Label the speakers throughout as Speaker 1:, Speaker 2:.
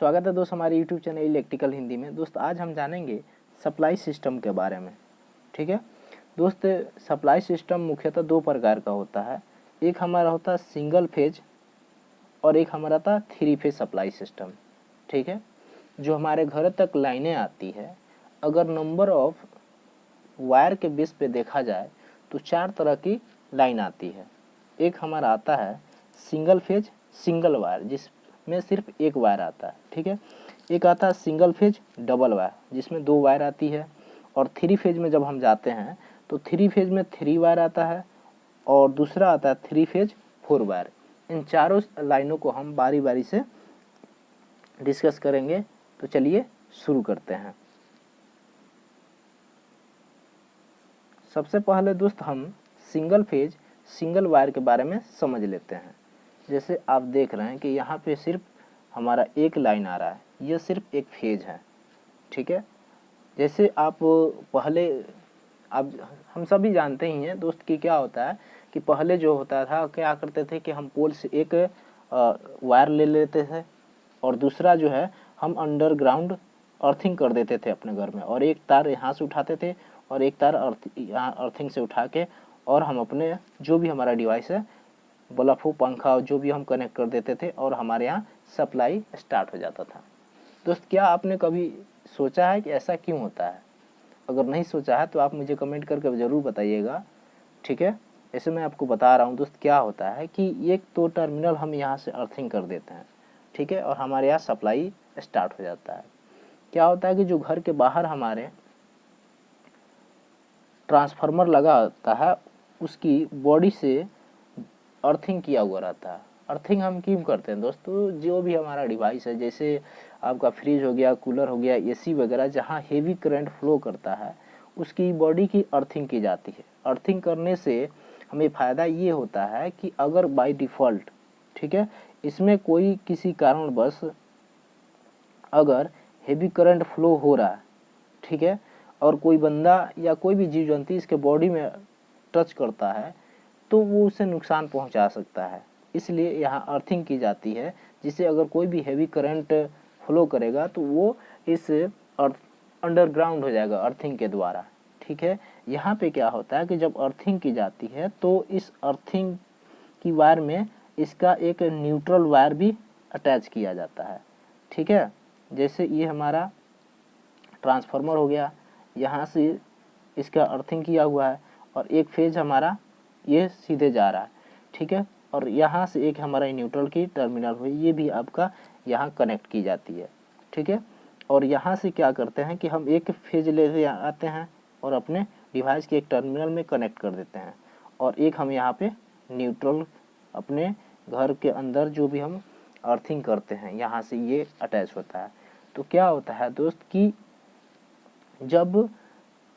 Speaker 1: स्वागत है दोस्त हमारे यूट्यूब चैनल इलेक्ट्रिकल हिंदी में। दोस्त आज हम जानेंगे सप्लाई सिस्टम के बारे में। ठीक है दोस्त, सप्लाई सिस्टम मुख्यतः दो प्रकार का होता है। एक हमारा होता है सिंगल फेज और एक हमारा था थ्री फेज सप्लाई सिस्टम। ठीक है, जो हमारे घर तक लाइनें आती है, अगर नंबर ऑफ वायर के बेस पे देखा जाए तो चार तरह की लाइन आती है। एक हमारा आता है सिंगल फेज सिंगल वायर, जिसमें सिर्फ एक वायर आता है। ठीक है, एक आता है सिंगल फेज डबल वायर, जिसमें दो वायर आती है। और थ्री फेज में जब हम जाते हैं तो थ्री फेज में थ्री वायर आता है और दूसरा आता है थ्री फेज फोर वायर। इन चारों लाइनों को हम बारी बारी से डिस्कस करेंगे। तो चलिए शुरू करते हैं। सबसे पहले दोस्त हम सिंगल फेज सिंगल वायर के बारे में समझ लेते हैं। जैसे आप देख रहे हैं कि यहाँ पे सिर्फ हमारा एक लाइन आ रहा है, यह सिर्फ एक फेज है। ठीक है, जैसे आप पहले आप हम सभी जानते ही हैं दोस्त कि क्या होता है कि पहले जो होता था क्या करते थे कि हम पोल से एक वायर ले लेते थे और दूसरा जो है हम अंडरग्राउंड अर्थिंग कर देते थे अपने घर में, और एक तार यहाँ से उठाते थे और एक तार यहाँ अर्थिंग से उठा के और हम अपने जो भी हमारा डिवाइस है, बल्ब हो, पंखा हो, जो भी हम कनेक्ट कर देते थे और हमारे यहाँ सप्लाई स्टार्ट हो जाता था। दोस्त क्या आपने कभी सोचा है कि ऐसा क्यों होता है? अगर नहीं सोचा है तो आप मुझे कमेंट करके ज़रूर बताइएगा। ठीक है, ऐसे मैं आपको बता रहा हूँ दोस्त क्या होता है कि एक तो टर्मिनल हम यहाँ से अर्थिंग कर देते हैं। ठीक है, और हमारे यहाँ सप्लाई स्टार्ट हो जाता है। क्या होता है कि जो घर के बाहर हमारे ट्रांसफार्मर लगा होता है उसकी बॉडी से अर्थिंग किया हुआ रहता है। अर्थिंग हम क्यों करते हैं दोस्तों? जो भी हमारा डिवाइस है, जैसे आपका फ्रिज हो गया, कूलर हो गया, एसी वगैरह, जहाँ हेवी करंट फ्लो करता है उसकी बॉडी की अर्थिंग की जाती है। अर्थिंग करने से हमें फ़ायदा ये होता है कि अगर बाय डिफ़ॉल्ट, ठीक है, इसमें कोई किसी कारणवश अगर हेवी करंट फ्लो हो रहा है, ठीक है, और कोई बंदा या कोई भी जीव जंतु इसके बॉडी में टच करता है तो वो उसे नुकसान पहुंचा सकता है। इसलिए यहाँ अर्थिंग की जाती है, जिससे अगर कोई भी हेवी करंट फ्लो करेगा तो वो इस अंडरग्राउंड हो जाएगा अर्थिंग के द्वारा। ठीक है, यहाँ पे क्या होता है कि जब अर्थिंग की जाती है तो इस अर्थिंग की वायर में इसका एक न्यूट्रल वायर भी अटैच किया जाता है। ठीक है, जैसे ये हमारा ट्रांसफार्मर हो गया, यहाँ से इसका अर्थिंग किया हुआ है और एक फेज हमारा ये सीधे जा रहा है। ठीक है, और यहाँ से एक हमारा न्यूट्रल की टर्मिनल हुई, ये भी आपका यहाँ कनेक्ट की जाती है। ठीक है, और यहाँ से क्या करते हैं कि हम एक फेज ले आते हैं और अपने डिवाइस के एक टर्मिनल में कनेक्ट कर देते हैं और एक हम यहाँ पे न्यूट्रल अपने घर के अंदर जो भी हम अर्थिंग करते हैं यहाँ से ये अटैच होता है। तो क्या होता है दोस्त कि जब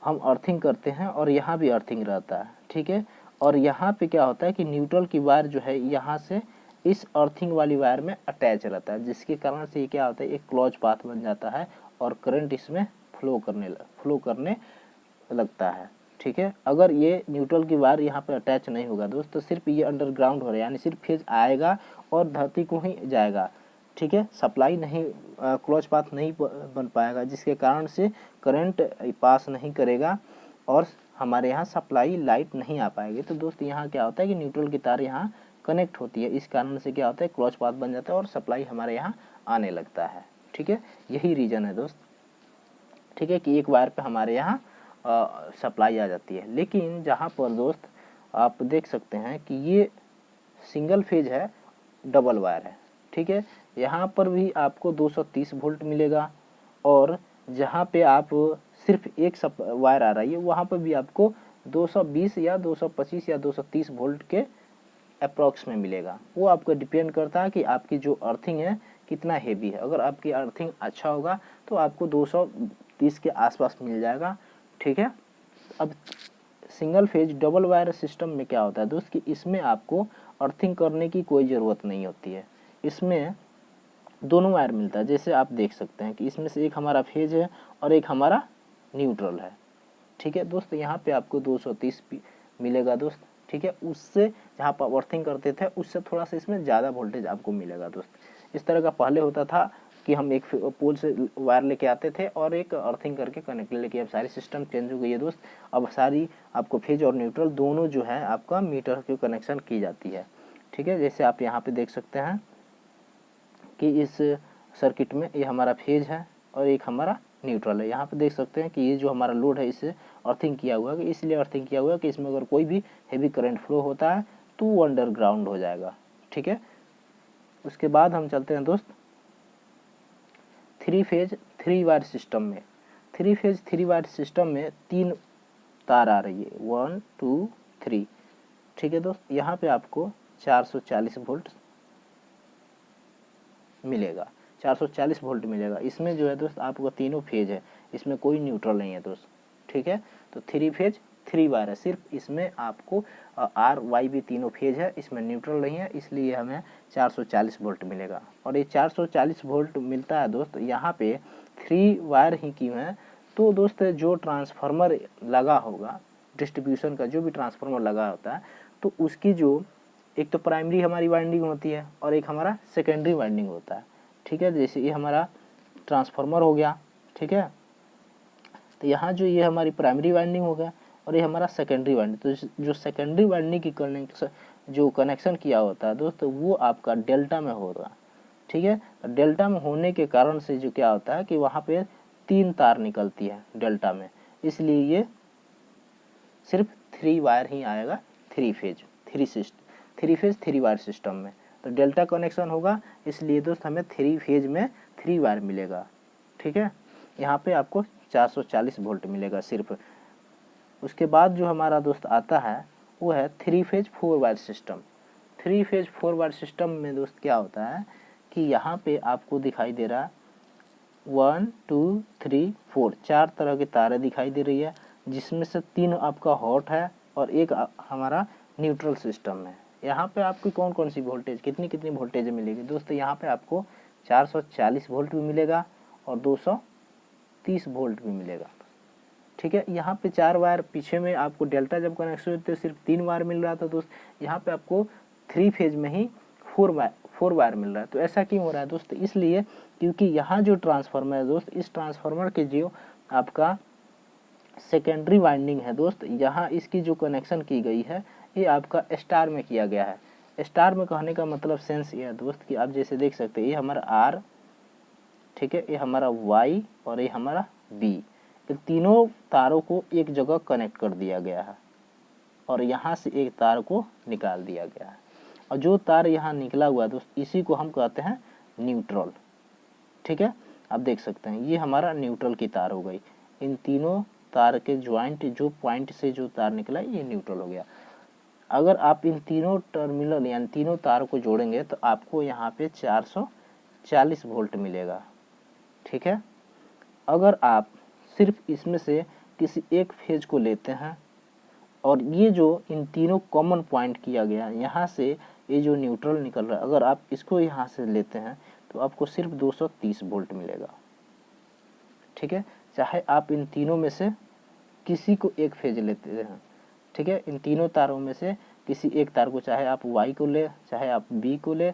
Speaker 1: हम अर्थिंग करते हैं और यहाँ भी अर्थिंग रहता है, ठीक है, और यहाँ पे क्या होता है कि न्यूट्रल की वायर जो है यहाँ से इस अर्थिंग वाली वायर में अटैच रहता है, जिसके कारण से ये क्या होता है एक क्लोज पाथ बन जाता है और करंट इसमें फ्लो करने लगता है। ठीक है, अगर ये न्यूट्रल की वायर यहाँ पे अटैच नहीं होगा दोस्त तो सिर्फ ये अंडरग्राउंड हो रहा है, यानी सिर्फ फेज आएगा और धरती को ही जाएगा। ठीक है, सप्लाई नहीं, क्लोज पाथ नहीं बन पाएगा, जिसके कारण से करंट पास नहीं करेगा और हमारे यहाँ सप्लाई लाइट नहीं आ पाएगी। तो दोस्त यहाँ क्या होता है कि न्यूट्रल की तार यहाँ कनेक्ट होती है, इस कारण से क्या होता है क्लोज पाथ बन जाता है और सप्लाई हमारे यहाँ आने लगता है। ठीक है, यही रीज़न है दोस्त। ठीक है, कि एक वायर पे हमारे यहाँ सप्लाई आ जाती है। लेकिन जहाँ पर दोस्त आप देख सकते हैं कि ये सिंगल फेज है, डबल वायर है। ठीक है, यहाँ पर भी आपको 230 वोल्ट मिलेगा और जहाँ पे आप सिर्फ एक वायर आ रही है वहाँ पर भी आपको 220 या 225 या 230 वोल्ट के अप्रॉक्स में मिलेगा। वो आपको डिपेंड करता है कि आपकी जो अर्थिंग है कितना हेवी है। अगर आपकी अर्थिंग अच्छा होगा तो आपको 230 के आसपास मिल जाएगा। ठीक है, अब single phase double wire system में क्या होता है दोस्त कि इसमें आपको अर्थिंग करने की कोई ज़रूरत नहीं होती है। इसमें दोनों वायर मिलता है, जैसे आप देख सकते हैं कि इसमें से एक हमारा फेज है और एक हमारा न्यूट्रल है। ठीक है दोस्त, यहाँ पे आपको 230 मिलेगा दोस्त। ठीक है, उससे जहाँ पर अर्थिंग करते थे उससे थोड़ा सा इसमें ज़्यादा वोल्टेज आपको मिलेगा दोस्त। इस तरह का पहले होता था कि हम एक पोल से वायर लेके आते थे और एक अर्थिंग करके कनेक्ट, लेकिन अब सारी सिस्टम चेंज हो गई है दोस्त। अब सारी आपको फेज और न्यूट्रल दोनों जो है आपका मीटर के कनेक्शन की जाती है। ठीक है, जैसे आप यहाँ पे देख सकते हैं कि इस सर्किट में ये हमारा फेज है और एक हमारा न्यूट्रल है। यहाँ पे देख सकते हैं कि ये जो हमारा लोड है इसे अर्थिंग किया हुआ है, इसलिए अर्थिंग किया हुआ है कि इसमें अगर कोई भी हेवी करंट फ्लो होता है तो वो अंडरग्राउंड हो जाएगा। ठीक है, उसके बाद हम चलते हैं दोस्त 3 फेज 3 वायर सिस्टम में। 3 फेज 3 वायर सिस्टम में 3 तार आ रही है, 1 2 3। ठीक है दोस्त, यहाँ पे आपको 440 वोल्ट मिलेगा, 440 वोल्ट मिलेगा। इसमें जो है दोस्त आपको तीनों फेज है, इसमें कोई न्यूट्रल नहीं है दोस्त। ठीक है, तो 3 फेज 3 वायर है, सिर्फ इसमें आपको आर वाई भी तीनों फेज है, इसमें न्यूट्रल नहीं है, इसलिए हमें 440 वोल्ट मिलेगा। और ये 440 वोल्ट मिलता है दोस्त यहाँ पे 3 वायर ही क्यों है, तो दोस्त जो ट्रांसफार्मर लगा होगा, डिस्ट्रीब्यूशन का जो भी ट्रांसफार्मर लगा होता है, तो उसकी जो एक तो प्राइमरी हमारी वाइंडिंग होती है और एक हमारा सेकेंडरी वाइंडिंग होता है। ठीक है, जैसे ये हमारा ट्रांसफार्मर हो गया। ठीक है, तो यहाँ जो ये हमारी प्राइमरी वाइंडिंग हो गया और ये हमारा सेकेंडरी वाइंडिंग, तो जो सेकेंडरी वाइंडिंग की जो कनेक्शन किया होता है दोस्तों वो आपका डेल्टा में होगा। ठीक है, तो डेल्टा में होने के कारण से जो क्या होता है कि वहाँ पे 3 तार निकलती है डेल्टा में, इसलिए ये सिर्फ 3 वायर ही आएगा 3 फेज 3 वायर सिस्टम में। तो डेल्टा कनेक्शन होगा, इसलिए दोस्त हमें 3 फेज में 3 वायर मिलेगा। ठीक है, यहाँ पे आपको 440 वोल्ट मिलेगा सिर्फ। उसके बाद जो हमारा दोस्त आता है वो है 3 phase 4 wire system. 3 phase 4 wire system में दोस्त क्या होता है कि यहाँ पे आपको दिखाई दे रहा है 1 2 3 4 4 तरह की तारें दिखाई दे रही है, जिसमें से 3 आपका हॉट है और एक हमारा न्यूट्रल सिस्टम है। यहाँ पे आपकी कौन कौन सी वोल्टेज कितनी वोल्टेज मिलेगी दोस्तों, यहाँ पे आपको 440 वोल्ट भी मिलेगा और 230 वोल्ट भी मिलेगा। ठीक है, यहाँ पे 4 वायर, पीछे में आपको डेल्टा जब कनेक्शन होते तो सिर्फ 3 वायर मिल रहा था दोस्त, यहाँ पे आपको 3 फेज में ही 4 वायर मिल रहा है। तो ऐसा क्यों हो रहा है दोस्त, इसलिए क्योंकि यहाँ जो ट्रांसफार्मर है दोस्त, इस ट्रांसफार्मर के जो आपका सेकेंडरी वाइंडिंग है दोस्त, यहाँ इसकी जो कनेक्शन की गई है ये आपका स्टार में किया गया है। स्टार में कहने का मतलब सेंस ये है दोस्त कि आप जैसे देख सकते हैं ये हमारा आर, ठीक है, ये हमारा वाई और ये हमारा बी, ये तीनों तारों को एक जगह कनेक्ट कर दिया गया है और यहाँ से एक तार को निकाल दिया गया है। और जो तार यहाँ निकला हुआ है दोस्त इसी को हम कहते हैं न्यूट्रल। ठीक है, आप देख सकते हैं ये हमारा न्यूट्रल की तार हो गई। इन तीनों तार के ज्वाइंट जो पॉइंट से जो तार निकला ये न्यूट्रल हो गया। अगर आप इन तीनों टर्मिनल यानी तीनों तार को जोड़ेंगे तो आपको यहाँ पे 440 वोल्ट मिलेगा। ठीक है, अगर आप सिर्फ इसमें से किसी एक फेज को लेते हैं और ये जो इन तीनों कॉमन पॉइंट किया गया यहाँ से ये जो न्यूट्रल निकल रहा है, अगर आप इसको यहाँ से लेते हैं तो आपको सिर्फ 230 वोल्ट मिलेगा। ठीक है, चाहे आप इन तीनों में से किसी को एक फेज लेते हैं। ठीक है, इन तीनों तारों में से किसी एक तार को, चाहे आप वाई को ले, चाहे आप बी को ले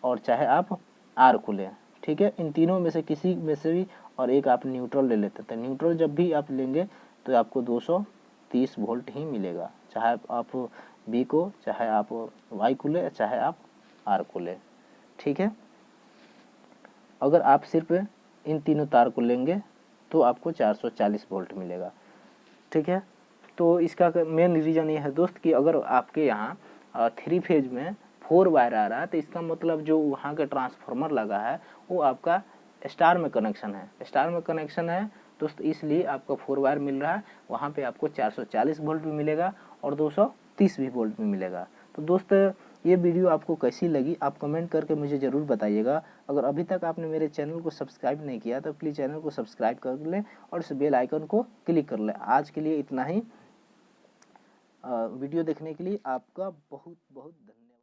Speaker 1: और चाहे आप आर को ले। ठीक है, इन तीनों में से किसी में से भी, और एक आप न्यूट्रल ले लेते हैं। न्यूट्रल जब भी आप लेंगे तो आपको 230 वोल्ट ही मिलेगा, चाहे आप बी को, चाहे आप वाई को ले, चाहे आप आर को ले। ठीक है, अगर आप सिर्फ इन तीनों तार को लेंगे तो आपको 440 वोल्ट मिलेगा। ठीक है, तो इसका मेन रीज़न ये है दोस्त कि अगर आपके यहाँ 3 फेज में 4 वायर आ रहा है तो इसका मतलब जो वहाँ का ट्रांसफार्मर लगा है वो आपका स्टार में कनेक्शन है। स्टार में कनेक्शन है दोस्त, इसलिए आपको 4 वायर मिल रहा है। वहाँ पे आपको 440 वोल्ट भी मिलेगा और 230 भी वोल्ट भी मिलेगा। तो दोस्त ये वीडियो आपको कैसी लगी आप कमेंट करके मुझे ज़रूर बताइएगा। अगर अभी तक आपने मेरे चैनल को सब्सक्राइब नहीं किया तो प्लीज़ चैनल को सब्सक्राइब कर लें और इस बेल आइकन को क्लिक कर लें। आज के लिए इतना ही। वीडियो देखने के लिए आपका बहुत बहुत धन्यवाद।